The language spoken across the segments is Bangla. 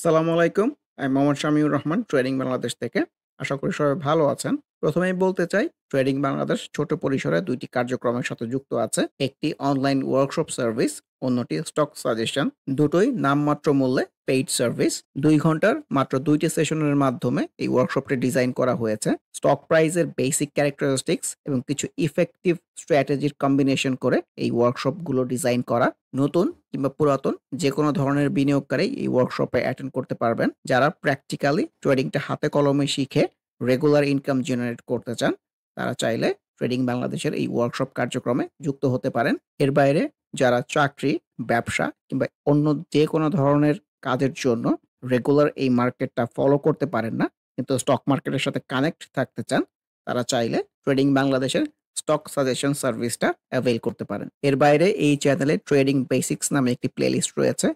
আসসালামু আলাইকুম। আমি মোহাম্মদ শামিউর রহমান ট্রেডিং বাংলাদেশ থেকে। আশা করি সবাই ভালো আছেন। প্রথমেই বলতে চাই ট্রেডিং বাংলাদেশ ছোট পরিসরে ২ টি কার্যক্রমের সাথে যুক্ত আছে। একটি অনলাইন ওয়ার্কশপ সার্ভিস, অন্যটি স্টক সাজেশন। দুটোই নামমাত্র মূল্যে পেইড সার্ভিস। ২ ঘন্টার মাত্র ২ টি সেশনের মাধ্যমে এই ওয়ার্কশপটি ডিজাইন করা হয়েছে। স্টক প্রাইসের বেসিক ক্যারেক্টারিস্টিক্স এবং কিছু ইফেক্টিভ স্ট্র্যাটেজির কম্বিনেশন করে এই ওয়ার্কশপগুলো ডিজাইন করা। নতুন কিংবা পুরাতন যেকোনো ধরনের বিনিয়োগকারী এই ওয়ার্কশপে অ্যাটেন্ড করতে পারবেন। যারা প্র্যাকটিক্যালি ট্রেডিংটা হাতে কলমে শিখে রেগুলার ইনকাম জেনারেট করতে চান, তারা চাইলে ট্রেডিং বাংলাদেশের এই ওয়ার্কশপ কার্যক্রমে যুক্ত হতে পারেন। এর বাইরে যারা চাকরি, ব্যবসা কিংবা অন্য যেকোনো ধরনের কাজের জন্য রেগুলার এই মার্কেটটা ফলো করতে পারেন না, কিন্তু স্টক মার্কেটের সাথে কানেক্ট থাকতে চান, তারা চাইলে ট্রেডিং বাংলাদেশের স্টক সাজেশন সার্ভিসটা অ্যাভেইল করতে পারেন। এর বাইরে এই চ্যানেলে ট্রেডিং বেসিক্স নামে একটি প্লেলিস্ট রয়েছে।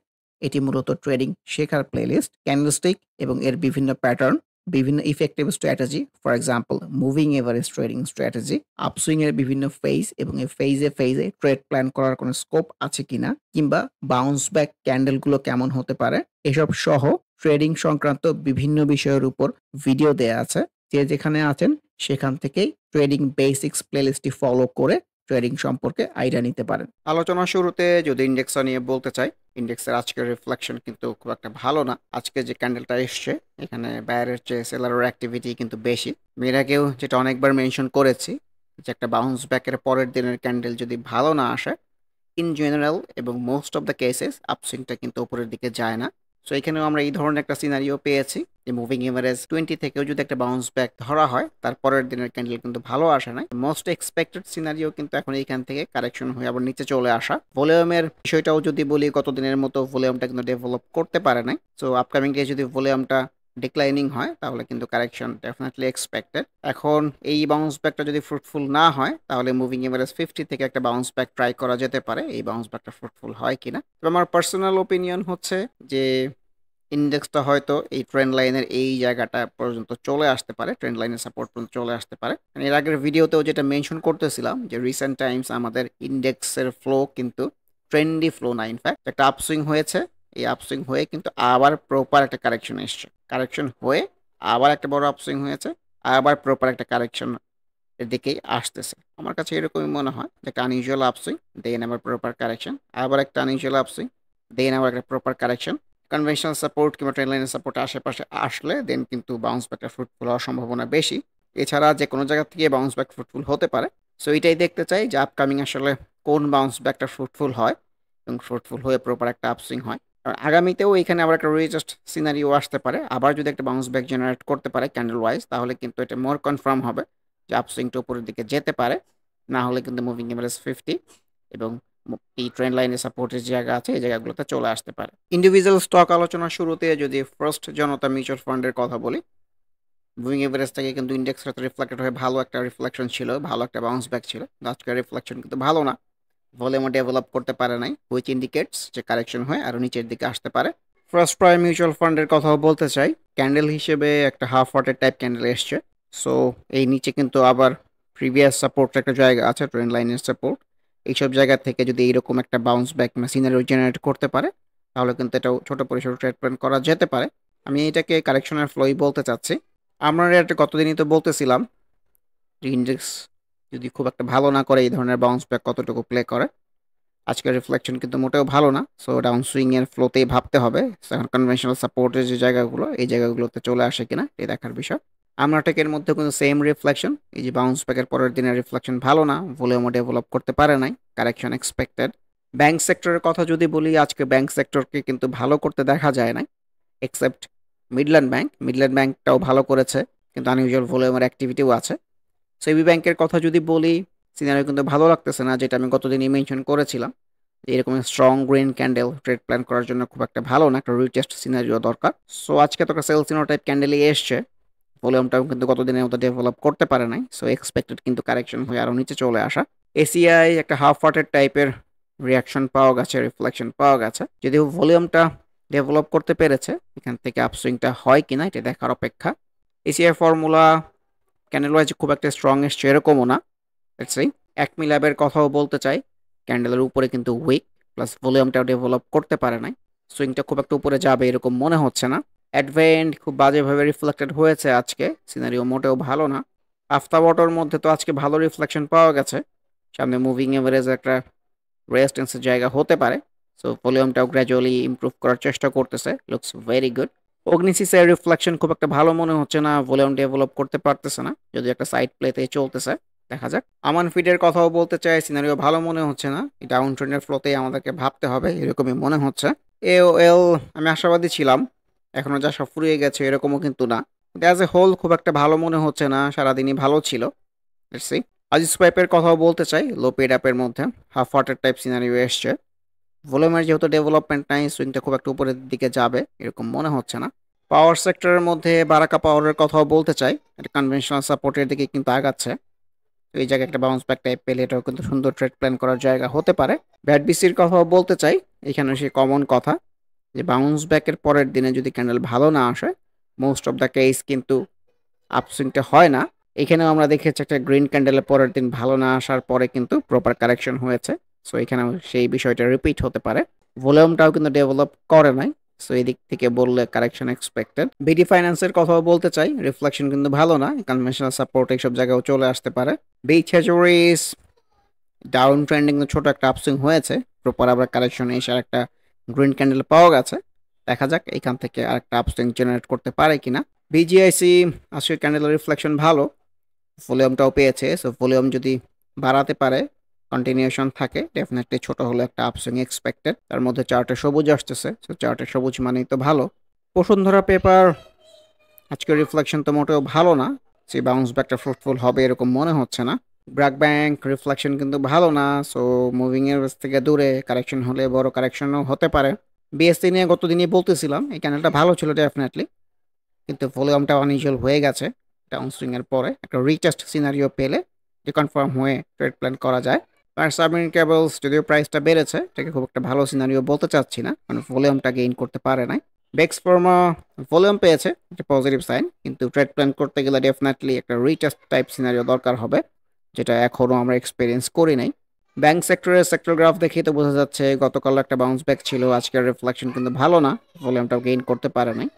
এটি মূলত ট্রেডিং শেখার প্লেলিস্ট। ক্যান্ডেলস্টিক এবং এর বিভিন্ন প্যাটার্ন, বিভিন্ন effective strategy, for example moving average trading strategy, upswing এর বিভিন্ন ফেজ এবং এই ফেজে ট্রেড প্ল্যান করার কোনো স্কোপ আছে কিনা, কিংবা বাউন্স ব্যাক ক্যান্ডেলগুলো কেমন হতে পারে, এসব সহ ট্রেডিং সংক্রান্ত বিভিন্ন বিষয়ের উপর ভিডিও দেয়া আছে। যে যেখানে আছেন সেখান থেকেই ট্রেডিং বেসিক্স প্লেলিস্টটি ফলো করে ট্রেডিং সম্পর্কে আইডিয়া নিতে পারেন। আলোচনার শুরুতে যদি ইন্ডেক্সটা নিয়ে বলতে চাই, ইন্ডেক্সের আজকের রিফ্লেকশন কিন্তু খুব একটা ভালো না। আজকে যে ক্যান্ডেলটা এসছে এখানে বায়ারের চেয়ে সেলারের অ্যাক্টিভিটি কিন্তু বেশি। এর আগেও যেটা অনেকবার মেনশন করেছি যে একটা বাউন্স ব্যাকের পরের দিনের ক্যান্ডেল যদি ভালো না আসে, ইন জেনারেল এবং মোস্ট অফ দ্য কেসেস আপসুইংটা কিন্তু উপরের দিকে যায় না। সো এখানেও আমরা এই ধরনের একটা সিনারিও পেয়েছি যে মুভিং এভারেজ 20 থেকেও যদি একটা বাউন্স ব্যাক ধরা হয়, তারপরের দিনের ক্যান্ডেল কিন্তু ভালো আসে নাই। মোস্ট এক্সপেক্টেড সিনারিও কিন্তু এখন এইখান থেকে কারেকশন হয়ে আবার নিচে চলে আসা। ভলিউমের বিষয়টাও যদি বলি, গত দিনের মতো ভলিউমটা কিন্তু ডেভেলপ করতে পারে নাই। সো আপকামিং ডে যদি ভলিউমটা ডিক্লাইনিং হয় তাহলে কিন্তু কারেকশন ডেফিনেটলি এক্সপেক্টেড। এখন এই বাউন্স ব্যাকটা যদি ফ্রুটফুল না হয় তাহলে মুভিং এভারেজ 50 থেকে একটা বাউন্স ব্যাক ট্রাই করা যেতে পারে, এই বাউন্স ব্যাকটা ফ্রুটফুল হয় কিনা। তবে আমার পার্সোনাল ওপিনিয়ন হচ্ছে যে ইন্ডেক্সটা হয়তো এই ট্রেন্ড লাইনের এই জায়গাটা পর্যন্ত চলে আসতে পারে, ট্রেন্ড লাইনের সাপোর্ট পর্যন্ত চলে আসতে পারে। এর আগের ভিডিওতেও যেটা মেনশন করতেছিলাম যে রিসেন্ট টাইমস আমাদের ইন্ডেক্সের ফ্লো কিন্তু ট্রেন্ডি ফ্লো না, ইনফ্যাক্ট একটা আপসুইং হয়েছে, এই আপসুইং হয়ে কিন্তু আবার প্রপার একটা কারেকশন এসছে, কারেকশন হয়ে আবার একটা বড় আপসুইং হয়েছে, আবার প্রপার একটা কারেকশন এর দিকেই আসতেছে। আমার কাছে এরকমই মনে হয় যে একটা আনইউজুয়াল আপসুইং, দেন আবার প্রপার কারেকশন, আবার একটা আনইউজুয়াল আপসুইং, দেন আবার একটা প্রপার কারেকশন। কনভেনশনাল সাপোর্ট কিংবা ট্রেন্ড লাইনের সাপোর্ট আশেপাশে আসলে দেন কিন্তু বাউন্স ব্যাকটা ফ্রুটফুল হওয়ার সম্ভাবনা বেশি। এছাড়া যে কোনো জায়গা থেকে বাউন্স ব্যাক ফ্রুটফুল হতে পারে। সো এটাই দেখতে চাই যে আপকামিং আসলে কোন বাউন্স ব্যাকটা ফ্রুটফুল হয় এবং ফ্রুটফুল হয়ে প্রপার একটা আপসুইং হয়। আর আগামীতেও এখানে আবার একটা রিজাস্ট সিনারিও আসতে পারে, আবার যদি একটা বাউন্স ব্যাক জেনারেট করতে পারে ক্যান্ডেল ওয়াইজ, তাহলে কিন্তু এটা মোর কনফার্ম হবে যে আপসুইংটা উপরের দিকে যেতে পারে। না হলে কিন্তু মুভিং এভারেজ 50 এবং এই ট্রেন্ড লাইনের সাপোর্টের জায়গা আছে এই জায়গাগুলোতে চলে আসতে পারে। ইন্ডিভিজুয়াল স্টক আলোচনার শুরুতে যদি ফার্স্ট জনতা মিউচুয়াল ফান্ডের কথা বলি, মুভিং এভারেজ থেকে কিন্তু ইন্ডেক্স রিফ্লেক্টেড হয়ে ভালো একটা রিফ্লেকশন ছিল, ভালো একটা বাউন্স ব্যাক ছিল। আজকের রিফ্লেকশন কিন্তু ভালো না, ভলিউমও ডেভেলপ করতে পারে নাই, হুইচ ইন্ডিকেটস যে কারেকশন হয়ে আরও নিচের দিকে আসতে পারে। ফার্স্ট প্রাইম মিউচুয়াল ফান্ডের কথাও বলতে চাই, ক্যান্ডেল হিসেবে একটা হাফ ওয়াটের টাইপ ক্যান্ডেল এসছে। সো এই নিচে কিন্তু আবার প্রিভিয়াস সাপোর্ট একটা জায়গা আছে, ট্রেন্ড লাইনের সাপোর্ট। এইসব জায়গা থেকে যদি এইরকম একটা বাউন্স ব্যাক বা সিনারিও জেনারেট করতে পারে তাহলে কিন্তু এটাও ছোট পরিসরে ট্রেড প্ল্যান করা যেতে পারে। আমি এটাকে কারেকশনের ফ্লোই বলতে চাচ্ছি। আমরা এটা গতদিনই তো বলতেছিলাম যে ইন্ডেক্স যদি খুব একটা ভালো না করে এই ধরনের বাউন্স ব্যাক কতটুকু প্লে করে। আজকের রিফ্লেকশন কিন্তু মোটেও ভালো না। সো ডাউন সুইং এর ফ্লোতেই ভাবতে হবে। এখন কনভেনশনাল সাপোর্টের যে জায়গাগুলো এই জায়গাগুলোতে চলে আসে কিনা এই দেখার বিষয়। আমরা টেকের মধ্যে কিন্তু সেম রিফ্লেকশন, এই যে বাউন্স ব্যাকের পরের দিনের রিফ্লেকশন ভালো না, ভলিউমও ডেভেলপ করতে পারে নাই, কারেকশন এক্সপেক্টেড। ব্যাংক সেক্টরের কথা যদি বলি, আজকে ব্যাংক সেক্টরকে কিন্তু ভালো করতে দেখা যায় নাই, এক্সেপ্ট মিডল্যান্ড ব্যাংক। মিডল্যান্ড ব্যাংকটাও ভালো করেছে কিন্তু আনইউজুয়াল ভলিউমের অ্যাক্টিভিটিও আছে। সেবি ব্যাংকের কথা যদি বলি, সিনারিও কিন্তু ভালো লাগতেছে না, যেটা আমি গতদিনই মেনশন করেছিলাম যে এরকম strong green candle trade plan করার জন্য খুব একটা ভালো না, একটা রিটেস্ট সিনারিও দরকার। সো আজকে তো একটা সেল সিনো টাইপ ক্যান্ডেলই এসছে, ভলিউমটাও কিন্তু গতদিনের মতো ডেভেলপ করতে পারে নাই। সো এক্সপেক্টেড কিন্তু কারেকশন হয়ে আরও নিচে চলে আসা। এসিআই একটা হাফ ওয়াটের টাইপের রিয়াকশন পাওয়া গেছে, রিফ্লেকশন পাওয়া গেছে, যদিও ভলিউমটা ডেভেলপ করতে পেরেছে, এখান থেকে আপসুইংটা হয় কিনা এটা দেখার অপেক্ষা। এসিআই ফর্মুলা ক্যান্ডেল ওয়াইজ খুব একটা স্ট্রং এসছে এরকমও না। লেটস সি অ্যাকমি ল্যাবের কথাও বলতে চাই, ক্যান্ডেলের উপরে কিন্তু উইক, প্লাস ভলিউমটাও ডেভেলপ করতে পারে নাই। সুইংটা খুব একটা উপরে যাবে এরকম মনে হচ্ছে না। অ্যাডভেন্ট খুব বাজেভাবে রিফ্লেক্টেড হয়েছে আজকে, সিনারিও মোটেও ভালো না। আফতাব অটোর মধ্যে তো আজকে ভালো রিফ্লেকশন পাওয়া গেছে, সামনে মুভিং এভারেজ একটা রেজিস্ট্যান্সের জায়গা হতে পারে। সো ভলিউমটাও গ্র্যাজুয়ালি ইমপ্রুভ করার চেষ্টা করতেছে, লুকস ভেরি গুড। অগ্নিসিসের রিফ্লেকশন খুব একটা ভালো মনে হচ্ছে না, ভলিউম ডেভেলপ করতে পারতেছে না, যদি একটা সাইড প্লেতে চলতেছে। দেখা যাক। আমান ফিডের কথাও বলতে চাই, সিনারিও ভালো মনে হচ্ছে না, ডাউন ট্রেন্ডের ফ্লোতেই আমাদেরকে ভাবতে হবে এরকমই মনে হচ্ছে। এল আমি আশাবাদী ছিলাম, এখনো যা সব ফুরিয়ে গেছে এরকমও কিন্তু না। অ্যাজ এ হোল খুব একটা ভালো মনে হচ্ছে না, সারাদিনই ভালো ছিল। Let's see. আজিজ পাইপের কথাও বলতে চাই, লো পেড অ্যাপের মধ্যে হাফ ওয়াটার টাইপ সিনারিও এসছে। ভলিউমের যেহেতু ডেভেলপমেন্ট নাই, সুইংটা খুব একটা উপরের দিকে যাবে এরকম মনে হচ্ছে না। পাওয়ার সেক্টরের মধ্যে বারাকা পাওয়ারের কথাও বলতে চাই, এটা কনভেনশনাল সাপোর্টের দিকে কিন্তু আগাচ্ছে। তো এই জায়গায় একটা বাউন্স ব্যাক টাইপ পেলে এটাও কিন্তু সুন্দর ট্রেড প্ল্যান করার জায়গা হতে পারে। ব্যাট বিসির কথাও বলতে চাই, এখানে সেই কমন কথা যে বাউন্স ব্যাকের পরের দিনে যদি ক্যান্ডেল ভালো না আসে, মোস্ট অফ দ্য কেস কিন্তু আপসুইংটা হয় না। এখানেও আমরা দেখেছি একটা গ্রিন ক্যান্ডেলের পরের দিন ভালো না আসার পরে কিন্তু প্রপার কারেকশন হয়েছে। সো এখানেও সেই বিষয়টা রিপিট হতে পারে। ভলিউমটাও কিন্তু ডেভেলপ করে নাই, সো এই দিক থেকে বললে কারেকশন এক্সপেক্টেড। বিডি ফাইন্যান্সের কথাও বলতে চাই, রিফ্লেকশন কিন্তু ভালো না, কনভেনশনাল সাপোর্ট এইসব জায়গাও চলে আসতে পারে। বিচ হ্যাচুরিজ ডাউন ট্রেন্ডিং ছোট একটা আপসুইং হয়েছে, প্রপার আবার কারেকশন এসে একটা গ্রিন ক্যান্ডেল পাওয়া গেছে। দেখা যাক এখান থেকে আরেকটা আপসুইং জেনারেট করতে পারে কিনা। বিজিআইসি আজকের ক্যান্ডেলের রিফ্লেকশন ভালো, ভলিউমটাও পেয়েছে। সো ভলিউম যদি বাড়াতে পারে, কন্টিনিউশন থাকে, ডেফিনেটলি ছোট হলে একটা আপসুইং এক্সপেক্টেড। তার মধ্যে চার্টে সবুজ আসতেছে, সো চার্টে সবুজ মানেই তো ভালো। বসুন্ধরা পেপার আজকের রিফ্লেকশন তো মোটেও ভালো না, সেই বাউন্স ব্যাকটা ফ্রুটফুল হবে এরকম মনে হচ্ছে না। ব্র্যাক ব্যাংক রিফ্লেকশন কিন্তু ভালো না, সো মুভিং এর থেকে দূরে, কারেকশন হলে বড় কারেকশনও হতে পারে। বিএসসি নিয়ে গতদিনই বলতেছিলাম, এই ক্যান্ডেলটা ভালো ছিল ডেফিনেটলি, কিন্তু ভলিউমটা অনইউজুয়াল হয়ে গেছে। ডাউন সুইং এর পরে একটা রিটেস্ট সিনারিও পেলে রিকনফার্ম হয়ে ট্রেড প্ল্যান করা যায়। আর সাবমেরিন কেবলস যদিও প্রাইসটা বেড়েছে, এটাকে খুব একটা ভালো সিনারিও বলতে চাচ্ছি না, কারণ ভলিউমটা গেইন করতে পারে নাই। বেক্স ফার্মা ভলিউম পেয়েছে, একটা পজিটিভ সাইন, কিন্তু ট্রেড প্ল্যান করতে গেলে ডেফিনেটলি একটা রিটেস্ট টাইপ সিনারিও দরকার হবে, যেটা এখনও আমরা এক্সপিরিয়েন্স করি নাই। ব্যাংক সেক্টরের সেক্টর গ্রাফ দেখেই তো বোঝা যাচ্ছে গতকাল একটা বাউন্স ব্যাক ছিল, আজকের রিফ্লেকশন কিন্তু ভালো না, ভলিউমটাও গেইন করতে পারে নাই।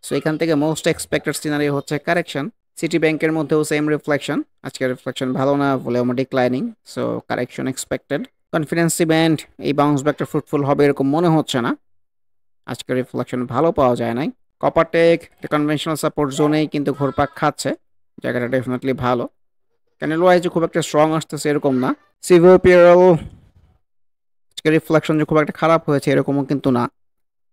সো এখান থেকে মোস্ট এক্সপেক্টেড সিনারি হচ্ছে কারেকশন। সিটি ব্যাংকের মধ্যেও সেম রিফ্লেকশন, আজকের রিফ্লেকশন ভালো না, volume declining, so correction expected. Confidence band এই বাউন্স ব্যাকটা ফ্রুটফুল হবে এরকম মনে হচ্ছে না, আজকের রিফ্লেকশন ভালো পাওয়া যায় নাই। কপারটেক কনভেনশনাল সাপোর্ট জোনেই কিন্তু ঘুরপাক খাচ্ছে, জায়গাটা ডেফিনেটলি ভালো। ক্যান্ডেল ওয়াইজ খুব একটা স্ট্রং আসতেছে এরকম না। সিভিও পিয়ারল আজকের রিফ্লেকশন যে খুব একটা খারাপ হয়েছে এরকমও কিন্তু না,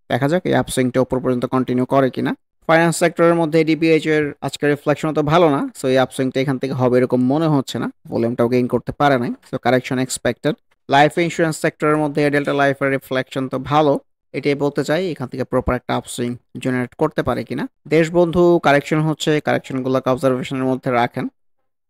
দেখা যাক এই আপসুইংটা উপর পর্যন্ত কন্টিনিউ করে কিনা। ফাইন্যান্স সেক্টরের মধ্যে ডিবিএইচ এর আজকের রিফ্লেকশন তো ভালো না, সো এই আপসুইংটা এখান থেকে হবে এরকম মনে হচ্ছে না, ভলিউমটাও গেইন করতে পারে নাই, so correction expected. Life insurance সেক্টরের মধ্যে ডেল্টা লাইফের রিফ্লেকশন তো ভালো, এটাই বলতে চাই এখান থেকে প্রপার একটা আপসুইং জেনারেট করতে পারে কিনা। দেশবন্ধু কারেকশন হচ্ছে, কারেকশনগুলোকে অবজারভেশনের মধ্যে রাখেন,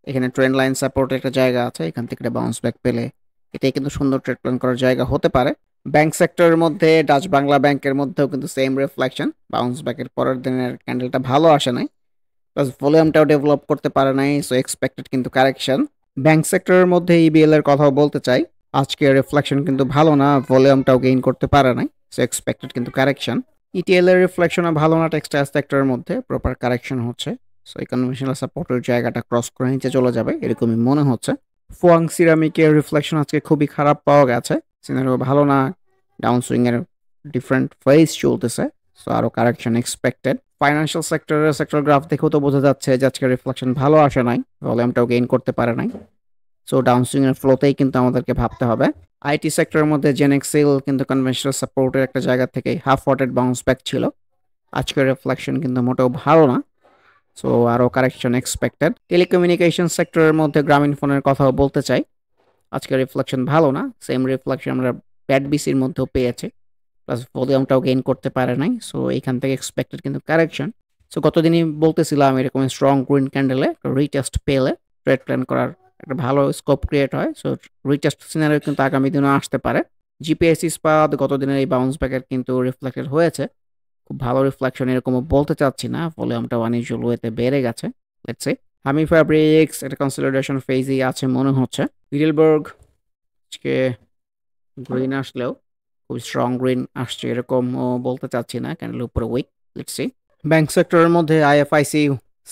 এখানে ট্রেন্ড লাইন সাপোর্টের একটা জায়গা আছে, এখান থেকে একটা বাউন্স ব্যাক পেলে এটাই কিন্তু সুন্দর ট্রেড প্ল্যান করার জায়গা হতে পারে। ব্যাংক সেক্টরের মধ্যে ডাচ বাংলা ব্যাংকের মধ্যেও কিন্তু সেম রিফ্লেকশন, বাউন্স ব্যাকের পরের দিনের ক্যান্ডেলটা ভালো আসে নাই, প্লাস ভলিউমটাও ডেভেলপ করতে পারে নাই, সো এক্সপেক্টেড কিন্তু কারেকশন। ব্যাংক সেক্টরের মধ্যে ইবিএল এর কথাও বলতে চাই, আজকের রিফ্লেকশন কিন্তু ভালো না, ভলিউমটাও গেইন করতে পারে নাই, সো এক্সপেক্টেড কিন্তু কারেকশন। ইটিএল এর রিফ্লেকশনও ভালো না, টেক্সটাইল সেক্টরের মধ্যে প্রপার কারেকশন হচ্ছে, সো এই কনভেনশনাল সাপোর্টের জায়গাটা ক্রস করে নিচে চলে যাবে এরকমই মনে হচ্ছে। ফুয়াং সিরামিকের রিফ্লেকশন আজকে খুবই খারাপ পাওয়া গেছে, সিনারিও ভালো না, ডাউন সুইং এর ডিফারেন্ট ফেজ চলতেছে, সো আরো কারেকশন এক্সপেক্টেড। ফাইন্যান্সিয়াল সেক্টরের সেক্টর গ্রাফ দেখেও তো বোঝা যাচ্ছে যে আজকে রিফ্লেকশন ভালো আসে নাই, ভলিউমটাও গেইন করতে পারে নাই, সো ডাউন সুইং এর ফ্লোতেই কিন্তু আমাদেরকে ভাবতে হবে। আইটি সেক্টরের মধ্যে জেনেক্সিল কিন্তু কনভেনশনাল সাপোর্টের একটা জায়গা থেকে হাফ ওয়াটেড বাউন্স ব্যাক ছিল, আজকের রিফ্লেকশন কিন্তু মোটেও ভালো না, সো আরও কারেকশন এক্সপেক্টেড। টেলিকমিউনিকেশন সেক্টরের মধ্যে গ্রামীণ ফোনের কথাও বলতে চাই, আজকের রিফ্লেকশন ভালো না, সেম রিফ্লেকশন আমরা ব্যাট বিসির মধ্যেও পেয়েছি, প্লাস ভলিউমটাও গেইন করতে পারে নাই, সো এইখান থেকে এক্সপেক্টেড কিন্তু কারেকশন। সো গতদিনই বলতেছিলাম এরকম স্ট্রং গ্রিন ক্যান্ডেলে রিটেস্ট পেলে ট্রেড প্ল্যান করার একটা ভালো স্কোপ ক্রিয়েট হয়, সো রিটেস্ট সিনারিও কিন্তু আগামী দিনও আসতে পারে। জিপিএসসি ইস্পাত গতদিনের এই বাউন্স ব্যাকের কিন্তু রিফ্লেক্টেড হয়েছে, খুব ভালো রিফ্লেকশন এরকমও বলতে চাচ্ছি না, ভলিউমটা আনইউজুয়াল ওয়েতে বেড়ে গেছে। Let's see. হামি ফ্যাব্রিক্স এটা কনসলিডেশন ফেজই আছে মনে হচ্ছে। হিডেলবার্গ আজকে গ্রিন আসলেও খুব স্ট্রং গ্রিন আসছে এরকমও বলতে চাচ্ছি না, ক্যান্ডেলের উপরে উইক। Let's see. ব্যাংক সেক্টরের মধ্যে আইএফআইসি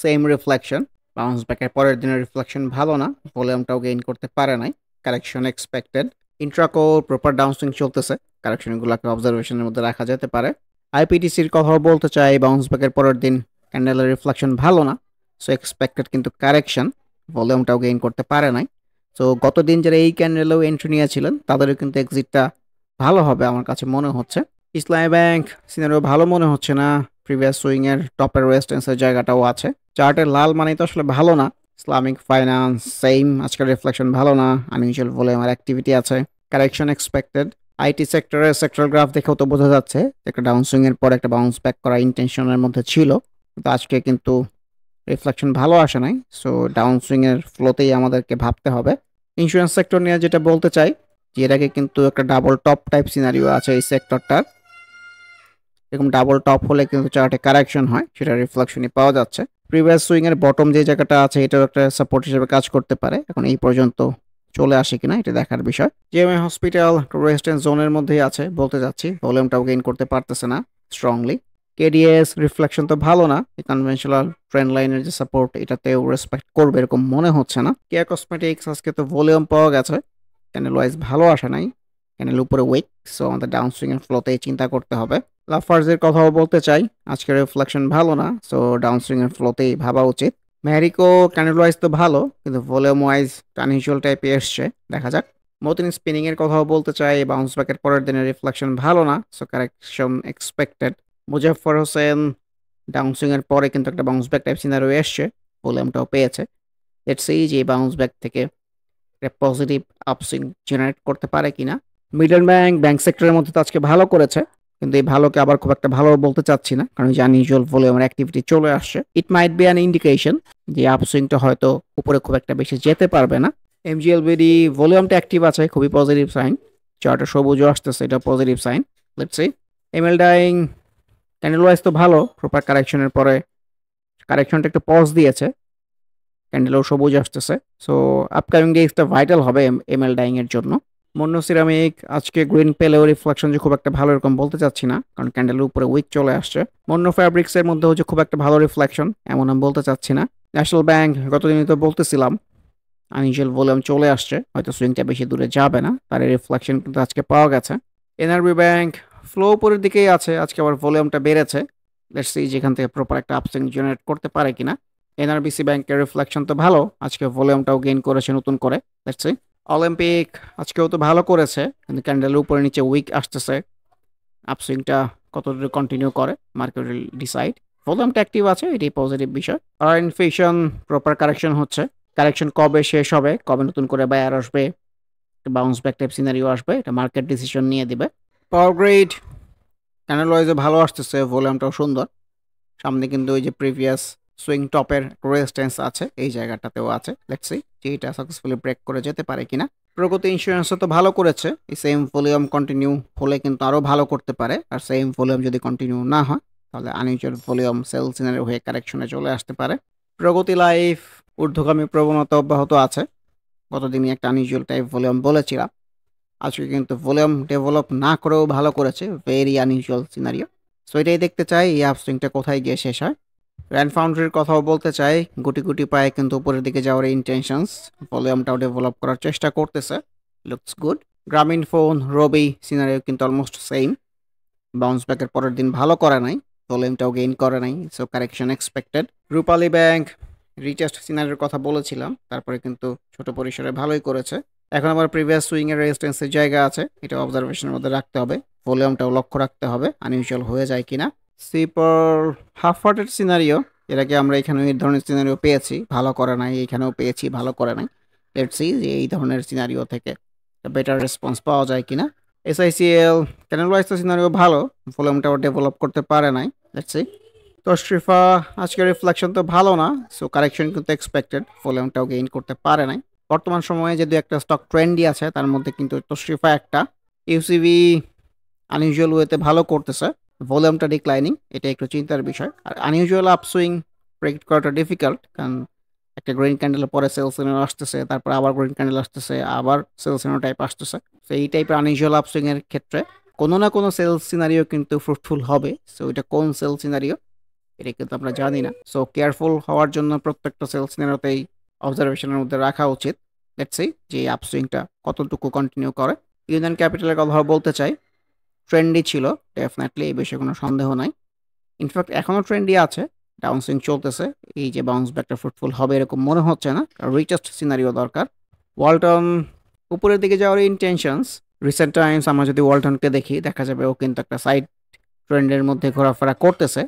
সেম রিফ্লেকশন, বাউন্স ব্যাকের পরের দিনের রিফ্লেকশন ভালো না, ভলিউমটাও গেইন করতে পারে নাই, কারেকশন এক্সপেক্টেড। ইন্ট্রাকো প্রপার ডাউনসুইং চলতেছে, কারেকশনগুলোকে অবজারভেশনের মধ্যে রাখা যেতে পারে। আইপিটিসির কথাও বলতে চাই, বাউন্স ব্যাকের পরের দিন ক্যান্ডেলের রিফ্লেকশন ভালো না, সো এক্সপেক্টেড কিন্তু কারেকশন, ভলিউমটাও গেইন করতে পারে নাই। সো গতদিন যারা এই ক্যান্ডেলেও এন্ট্রি নিয়েছিলেন তাদেরও কিন্তু এক্সিটটা ভালো হবে আমার কাছে মনে হচ্ছে। ইসলামী ব্যাংক সিনারিও ভালো মনে হচ্ছে না, প্রিভিয়াস সুইং এর টপের রেজিস্ট্যান্সের জায়গাটাও আছে, চার্টের লাল মানেই তো আসলে ভালো না। ইসলামিক ফাইন্যান্স সেম, আজকের রিফ্লেকশন ভালো না, আনইউজুয়াল ভলিউম আর অ্যাক্টিভিটি আছে, কারেকশন এক্সপেক্টেড। আইটি সেক্টরের সেক্টরাল গ্রাফ দেখেও তো বোঝা যাচ্ছে একটা ডাউন সুইং এর পর একটা বাউন্স ব্যাক করা ইন্টেনশনের মধ্যে ছিল, কিন্তু আজকে কিন্তু রিফ্লেকশন ভালো আসে নাই, সো ডাউন সুইং এর ফ্লোতেই আমাদেরকে ভাবতে হবে। ইন্স্যুরেন্স সেক্টর নিয়ে যেটা বলতে চাই, যে এর আগে কিন্তু একটা ডাবল টপ টাইপ সিনারিও আছে এই সেক্টরটার, এরকম ডাবল টপ হলে কিন্তু চার্টে কারেকশন হয়, সেটা রিফ্লেকশনই পাওয়া যাচ্ছে। প্রিভিয়াস সুইং এর বটম যে জায়গাটা আছে এটাও একটা সাপোর্ট হিসেবে কাজ করতে পারে, এখন এই পর্যন্ত চলে আসে কিনা এটা দেখার বিষয়। জিএমএ হসপিটাল রেজিস্ট্যান্স জোনের মধ্যেই আছে বলতে যাচ্ছি, ভলিউমটাও গেইন করতে পারতেছে না স্ট্রংলি। কেডিএস রিফ্লেকশন তো ভালো না, এই কনভেনশনাল ট্রেন্ড লাইনের যে সাপোর্ট এটাতেও রেসপেক্ট করবে এরকম মনে হচ্ছে না। কেয়া কসমেটিক্স আজকে তো ভলিউম পাওয়া গেছে, ক্যান্ডেল ওয়াইজ ভালো আসে নাই, ক্যান্ডেল উপরে উইক, সো আমাদের ডাউন সুইং এর ফ্লোতেই চিন্তা করতে হবে। লাফার্জের কথাও বলতে চাই, আজকের রিফ্লেকশন ভালো না, সো ডাউন সুইং এর ফ্লোতেই ভাবা উচিত। ম্যারিকো ক্যান্ডেল ওয়াইজ তো ভালো, কিন্তু ভলিউম ওয়াইজ আনইউজুয়াল টাইপে এসছে, দেখা যাক। মতিন স্পিনিং এর কথাও বলতে চাই, বাউন্স ব্যাকের পরের দিনের রিফ্লেকশন ভালো না, so correction expected. Muzaffar Hossain down swing এর পরে কিন্তু একটা বাউন্স ব্যাক টাইপ সিনারিও এসছে, ভলিউমটাও পেয়েছে। লেটস সি যে বাউন্স ব্যাক থেকে পজিটিভ আপসুইং জেনারেট করতে পারে কিনা। মিডল ব্যাংক ব্যাংক সেক্টরের মধ্যে তো আজকে ভালো করেছে, কিন্তু এই ভালোকে আবার খুব একটা ভালো বলতে চাচ্ছি না, কারণ যে আনইউজুয়াল ভলিউমের অ্যাক্টিভিটি চলে আসছে, ইট মাইট বি অ্যান ইন্ডিকেশন যে আপসুইংটা হয়তো উপরে খুব একটা বেশি যেতে পারবে না। এমজিএলবিডি ভলিউমটা অ্যাক্টিভ আছে, খুবই পজিটিভ সাইন, চার্টে সবুজও আসতেছে, এটা positive sign. Let's see. ML dying candle wise তো ভালো, প্রপার কারেকশনের পরে কারেকশনটা একটু পজ দিয়েছে, ক্যান্ডেলও সবুজ আসতেছে, সো আপকামিং ডেজটা ভাইটাল হবে এমএল ডাইং এর জন্য। মন্য সিরামিক আজকে গ্রিন পেলেও রিফ্লেকশন যে খুব একটা ভালো এরকম বলতে চাচ্ছি না, কারণ ক্যান্ডেলের উপরে উইক চলে আসছে। মন্য ফ্যাব্রিক্স এর মধ্যে হচ্ছে খুব একটা ভালো রিফ্লেকশন এমন আমি বলতে চাচ্ছি না। ন্যাশনাল ব্যাংক গতদিনই তো বলতেছিলাম আনইউজুয়াল ভলিউম চলে আসছে, হয়তো সুইংটা বেশি দূরে যাবে না, তার রিফ্লেকশন কিন্তু আজকে পাওয়া গেছে। এনআরবি ব্যাংক ফ্লো উপরের দিকেই আছে, আজকে আবার ভলিউমটা বেড়েছে, লেটস সি যেখান থেকে প্রপার একটা আপসুইং জেনারেট করতে পারে কিনা। এনআরবিসি ব্যাংকের রিফ্লেকশন তো ভালো, আজকে ভলিউমটাও গেইন করেছে নতুন করে, লেটস সি। অলিম্পিক আজকেও তো ভালো করেছে, কিন্তু ক্যান্ডেলের উপরে নিচে উইক আসতেছে, আপসুইংটা কতদূর কন্টিনিউ করে মার্কেট উইল ডিসাইড। ভলিউমটা অ্যাক্টিভ আছে, এটাই পজিটিভ বিষয়। আর ইনফ্লেশন প্রপার কারেকশন হচ্ছে, কারেকশন কবে শেষ হবে, কবে নতুন করে বায়ার আসবে, বাউন্স ব্যাক টাইপ সিনারিও আসবে, এটা মার্কেট ডিসিশন নিয়ে দিবে। পাওয়ার গ্রিড ক্যান্ডেল ওয়াইজে ভালো আসতেছে, ভলিউমটাও সুন্দর, সামনে কিন্তু ওই যে প্রিভিয়াস সুইং টপের রেজিস্ট্যান্স আছে, এই জায়গাটাতেও আছে, লেটস সি যে এটা সাকসেসফুলি ব্রেক করে যেতে পারে কিনা। প্রগতি ইন্স্যুরেন্সও তো ভালো করেছে, এই সেম ভলিউম কন্টিনিউ হলে কিন্তু আরও ভালো করতে পারে, আর সেম ভলিউম যদি কন্টিনিউ না হয় তাহলে আনইউজুয়াল ভলিউম সেল সিনারি হয়ে কারেকশনে চলে আসতে পারে। প্রগতি লাইফ ঊর্ধ্বগামী প্রবণতা অব্যাহত আছে, গতদিনই একটা আনইউজুয়াল টাইপ ভলিউম বলেছিলাম, আজকে কিন্তু ভলিউম ডেভেলপ না করেও ভালো করেছে, ভেরি আনইউজুয়াল সিনারিও। সো এটাই দেখতে চাই এই আপসুইংটা কোথায় গিয়ে শেষ হয়। র্যান্ড ফাউন্ড্রির কথাও বলতে চাই, গুটি গুটি পায়ে কিন্তু উপরের দিকে যাওয়ার ইন্টেনশনস, ভলিউমটাও ডেভেলপ করার চেষ্টা করতেছে, লুকস গুড। গ্রামীণ ফোন রবি সিনারিও কিন্তু অলমোস্ট সেম, বাউন্স ব্যাকের পরের দিন ভালো করে নাই, ভলিউমটাও গেইন করে নাই, সো কারেকশন এক্সপেক্টেড। রূপালী ব্যাংক রিটেস্ট সিনারির কথা বলেছিলাম, তারপরে কিন্তু ছোট পরিসরে ভালোই করেছে, এখন আবার প্রিভিয়াস সুইং এর রেজিস্ট্যান্সের জায়গা আছে, এটা অবজারভেশনের মধ্যে রাখতে হবে, ভলিউমটাও লক্ষ্য রাখতে হবে আনইউজুয়াল হয়ে যায় কিনা। সিপার হাফ হার্টেড সিনারিও, এর আগে আমরা এখানে এই ধরনের সিনারিও পেয়েছি, ভালো করে নাই, এখানেও পেয়েছি ভালো করে নাই, লেটস সি যে এই ধরনের সিনারিও থেকে বেটার রেসপন্স পাওয়া যায় কিনা। এসআইসিএল ক্যানেল ওয়াইজ তো সিনারিও ভালো, ভলিউমটাও ডেভেলপ করতে পারে নাই, লেটস সি। তশরিফা আজকের রিফ্লেকশন তো ভালো না, সো কারেকশন কিন্তু এক্সপেক্টেড, ভলিউমটাও গেইন করতে পারে নাই। বর্তমান সময়ে যে দু একটা স্টক ট্রেন্ডই আছে তার মধ্যে কিন্তু তশরিফা একটা। ইউসিবি আনইউজুয়াল ওয়েতে ভালো করতেছে, ভলিউমটা ডিক্লাইনিং, এটা একটু চিন্তার বিষয়। আর আনইউজুয়াল আপসুইং প্রেডিক্ট করাটা ডিফিকাল্ট, কারণ একটা গ্রিন ক্যান্ডেলের পরে সেল সিগন্যাল আসতেছে, তারপর আবার গ্রিন ক্যান্ডেল আসতেছে, আবার সেল সিগন্যাল টাইপ আসতেছে, তো এই টাইপের আনইউজুয়াল আপসুইং এর ক্ষেত্রে কোনো না কোনো সেলস সিনারিও কিন্তু ফ্রুটফুল হবে। সো এটা কোন সেলস সিনারিও এটা কিন্তু আমরা জানি না। সো কেয়ারফুল হওয়ার জন্য প্রত্যেকটা সেলস সিনারিওতেই অবজারভেশনের মধ্যে রাখা উচিত। লেটস সি যে আপসুইংটা কতটুকু কন্টিনিউ করে। ইউনিয়ন ক্যাপিটালের কথা বলতে চাই, ট্রেন্ডি ছিল ডেফিনেটলি, এই বিষয়ে কোনো সন্দেহ নাই। ইনফ্যাক্ট এখনও ট্রেন্ডি আছে, ডাউন সুইং চলতেছে। এই যে বাউন্স ব্যাকটা ফ্রুটফুল হবে এরকম মনে হচ্ছে না, রিচেস্ট সিনারিও দরকার। ওয়ালটন উপরের দিকে যাওয়ার ইন্টেনশনস, রিসেন্ট টাইমস আমরা যদি ওয়ালটনকে দেখি দেখা যাবে ও কিন্তু একটা সাইড ট্রেন্ডের মধ্যে ঘোরাফেরা করতেছে।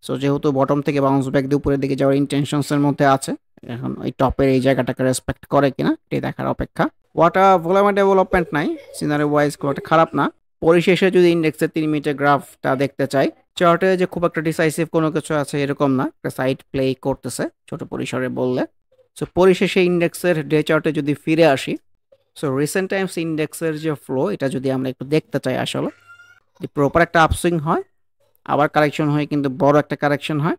সো যেহেতু বটম থেকে বাউন্স ব্যাক দিয়ে উপরের দিকে যাওয়ার ইন্টেনশনসের মধ্যে আছে, এখন ওই টপের এই জায়গাটাকে রেসপেক্ট করে কিনা এটাই দেখার অপেক্ষা। ওয়াটা ভোলামা ডেভেলপমেন্ট নাই, সিনারি ওয়াইজ খুব একটা খারাপ না। পরিশেষে যদি ইন্ডেক্সের 3 মিনিটের গ্রাফটা দেখতে চাই, চার্টে যে খুব একটা ডিসাইসিভ কোনো কিছু আছে এরকম না, একটা সাইড প্লে করতেছে ছোট পরিসরে বললে। সো পরিশেষে ইন্ডেক্সের ডে চার্টে যদি ফিরে আসি, সো রিসেন্ট টাইমস ইন্ডেক্সের যে ফ্লো এটা যদি আমরা একটু দেখতে চাই, আসলে যে প্রপার একটা আপসুইং হয়, আবার কারেকশন হয়ে কিন্তু বড় একটা কারেকশন হয়,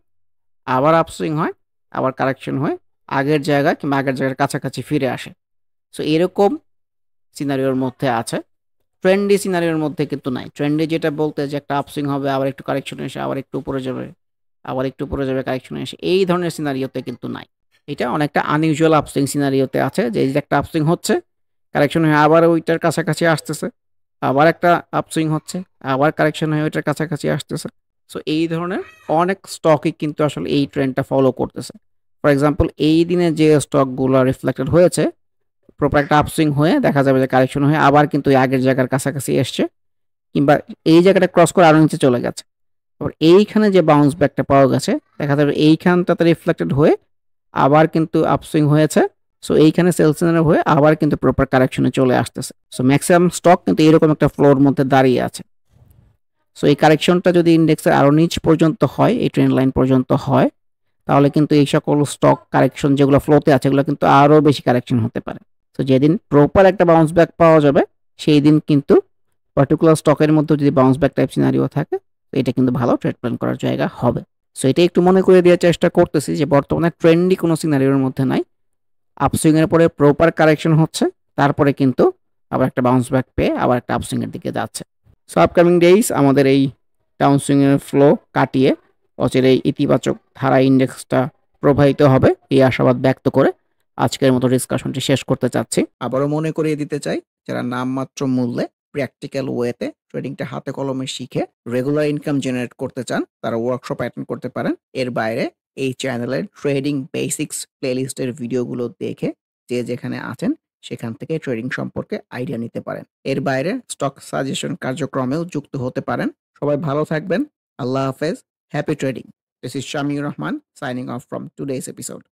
আবার আপসুইং হয়, আবার কারেকশন হয়ে আগের জায়গা কিংবা আগের জায়গার কাছাকাছি ফিরে আসে। সো এরকম সিনারিওর মধ্যে আছে, ট্রেন্ডি সিনারিওর মধ্যে কিন্তু নাই। ট্রেন্ডি যেটা বলতে যে একটা আপসুইং হবে, আবার একটু কারেকশন এসে আবার একটু উপরে যাবে, আবার একটু উপরে যাবে, কারেকশন এসে, এই ধরনের সিনারিওতে কিন্তু নাই। এটা অনেকটা আনইউজুয়াল আপসুইং সিনারিওতে আছে, যে এই যে একটা আপসুইং হচ্ছে, কারেকশন হয়ে আবার ওইটার কাছাকাছি আসতেছে, আবার একটা আপসুইং হচ্ছে, আবার কারেকশন হয়ে ওইটার কাছাকাছি আসতেছে। সো এই ধরনের অনেক স্টকই কিন্তু আসলে এই ট্রেন্ডটা ফলো করতেছে। ফর এক্সাম্পল এই দিনে যে স্টকগুলো রিফ্লেক্টেড হয়েছে, প্রপার একটা আপসুইং হয়ে দেখা যাবে যে কারেকশন হয়ে আবার কিন্তু ওই আগের জায়গার কাছাকাছি এসছে, কিংবা এই জায়গাটা ক্রস করে আরো নিচে চলে গেছে। আবার এইখানে যে বাউন্স ব্যাকটা পাওয়া গেছে দেখা যাবে এইখানটাতে রিফ্লেক্টেড হয়ে আবার কিন্তু আপসুইং হয়েছে। সো এইখানে সেল সিগন্যাল হয়ে আবার কিন্তু প্রপার কারেকশনে চলে আসতেছে। সো ম্যাক্সিমাম স্টক কিন্তু এরকম একটা ফ্লোর মধ্যে দাঁড়িয়ে আছে। সো এই কারেকশনটা যদি ইন্ডেক্সের আরো নিচ পর্যন্ত হয়, এই ট্রেন্ড লাইন পর্যন্ত হয়, তাহলে কিন্তু এই সকল স্টক কারেকশন যেগুলো ফ্লোতে আছে এগুলো কিন্তু আরো বেশি কারেকশন হতে পারে। তো যেদিন প্রপার একটা বাউন্স ব্যাক পাওয়া যাবে সেই দিন কিন্তু পার্টিকুলার স্টকের মধ্যে যদি বাউন্স ব্যাক টাইপ সিনারিও থাকে, তো এটা কিন্তু ভালো ট্রেড প্ল্যান করার জায়গা হবে। সো এটা একটু মনে করে দেওয়ার চেষ্টা করতেছি যে বর্তমানে ট্রেন্ডি কোনো সিনারিওর মধ্যে নাই, আপসুইং এর পরে প্রপার কারেকশন হচ্ছে, তারপরে কিন্তু আবার একটা বাউন্স ব্যাক পেয়ে আবার একটা আপসুইং এর দিকে যাচ্ছে। সো আপকামিং ডেইজ আমাদের এই ডাউনসুইং এর ফ্লো কাটিয়ে অচিরেই ইতিবাচক ধারা ইন্ডেক্সটা প্রবাহিত হবে এই আশাবাদ ব্যক্ত করে আজকের মতো ডিসকাশনটি শেষ করতে চাচ্ছি। আবারও মনে করিয়ে দিতে চাই, যারা নামমাত্র মূল্যে প্র্যাকটিক্যাল ওয়েতে ট্রেডিংটা হাতে কলমে শিখে রেগুলার ইনকাম জেনারেট করতে চান তারা ওয়ার্কশপ অ্যাটেন্ড করতে পারেন। এর বাইরে এই চ্যানেলের ট্রেডিং বেসিক্স প্লেলিস্টের ভিডিওগুলো দেখে যে যেখানে আছেন সেখান থেকে ট্রেডিং সম্পর্কে আইডিয়া নিতে পারেন। এর বাইরে স্টক সাজেশন কার্যক্রমেও যুক্ত হতে পারেন। সবাই ভালো থাকবেন। আল্লাহ হাফেজ। Happy trading. This is Shamir Rahman signing off from today's episode.